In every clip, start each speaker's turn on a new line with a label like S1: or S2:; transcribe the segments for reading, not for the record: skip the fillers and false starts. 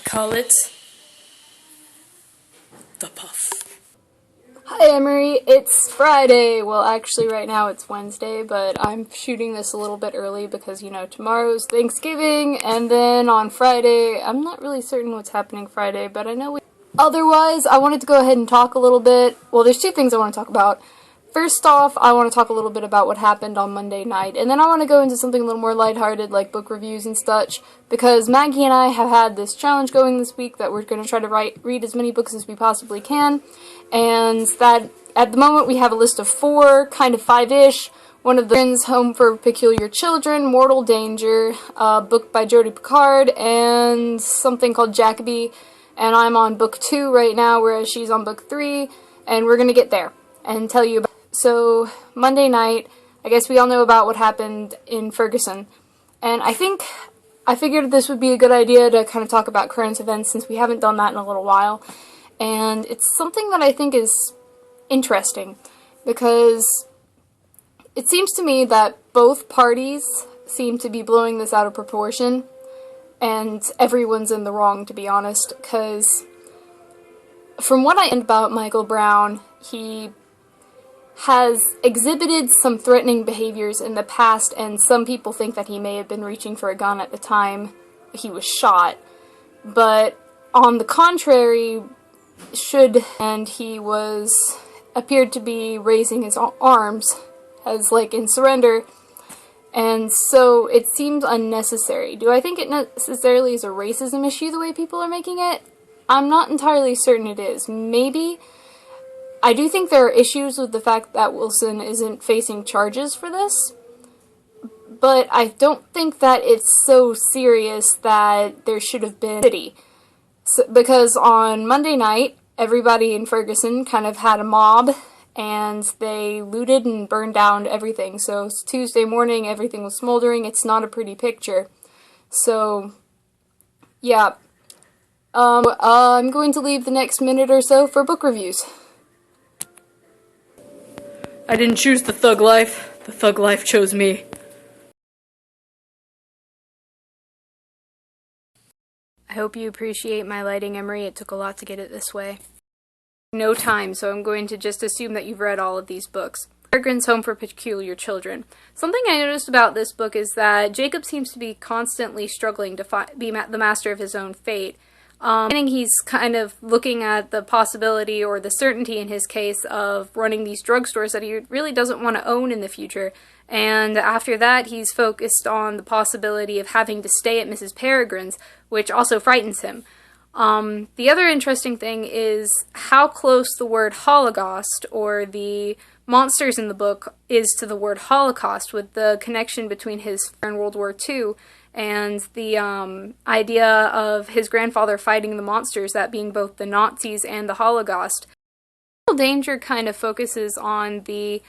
S1: call it the puff.
S2: Hi Emery, it's Friday. Well, actually right now it's Wednesday, but I'm shooting this a little bit early because, you know, tomorrow's Thanksgiving, and then on Friday, I'm not really certain what's happening Friday, but I know Otherwise, I wanted to go ahead and talk a little bit. Well, there's two things I want to talk about. First off, I want to talk a little bit about what happened on Monday night, and then I want to go into something a little more lighthearted, like book reviews and such, because Maggie and I have had this challenge going this week that we're going to try to read as many books as we possibly can, and that, at the moment, we have a list of 4, kind of 5-ish. One of the Home for Peculiar Children, Mortal Danger, a book by Jodi Pickard, and something called Jacoby, and I'm on book 2 right now, whereas she's on book 3, and we're going to get there and tell you about. So, Monday night, I guess we all know about what happened in Furguson, and I figured this would be a good idea to kind of talk about current events since we haven't done that in a little while, and it's something that I think is interesting, because it seems to me that both parties seem to be blowing this out of proportion, and everyone's in the wrong, to be honest, because from what I know about Michael Brown, he has exhibited some threatening behaviors in the past, and some people think that he may have been reaching for a gun at the time he was shot. But on the contrary, he appeared to be raising his arms as like in surrender, and so it seems unnecessary. Do I think it necessarily is a racism issue the way people are making it? I'm not entirely certain it is. Maybe. I do think there are issues with the fact that Wilson isn't facing charges for this, but I don't think that it's so serious that there should have been city. Because on Monday night, everybody in Furguson kind of had a mob, and they looted and burned down everything. So Tuesday morning, everything was smoldering. It's not a pretty picture. So, yeah. I'm going to leave the next minute or so for book reviews.
S1: I didn't choose the thug life. The thug life chose me.
S2: I hope you appreciate my lighting, Emery. It took a lot to get it this way. No time, so I'm going to just assume that you've read all of these books. Furguson's Home for Peculiar Children. Something I noticed about this book is that Jacob seems to be constantly struggling to be the master of his own fate. He's kind of looking at the possibility, or the certainty in his case, of running these drugstores that he really doesn't want to own in the future. And after that, he's focused on the possibility of having to stay at Mrs. Peregrine's, which also frightens him. The other interesting thing is how close the word Holocaust, or the monsters in the book, is to the word Holocaust, with the connection between his in World War II and the idea of his grandfather fighting the monsters, that being both the Nazis and the Holocaust. Danger kind of focuses on the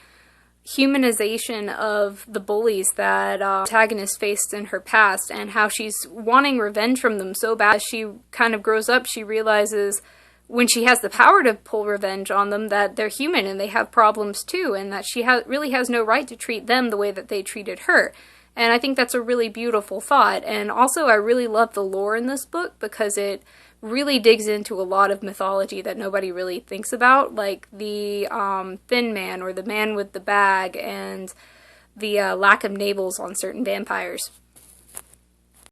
S2: humanization of the bullies that protagonist faced in her past, and how she's wanting revenge from them so bad. As she kind of grows up, she realizes when she has the power to pull revenge on them that they're human and they have problems too, and that she really has no right to treat them the way that they treated her. And I think that's a really beautiful thought. And also, I really love the lore in this book because it really digs into a lot of mythology that nobody really thinks about, like the Thin Man, or the Man with the Bag, and the lack of navels on certain vampires.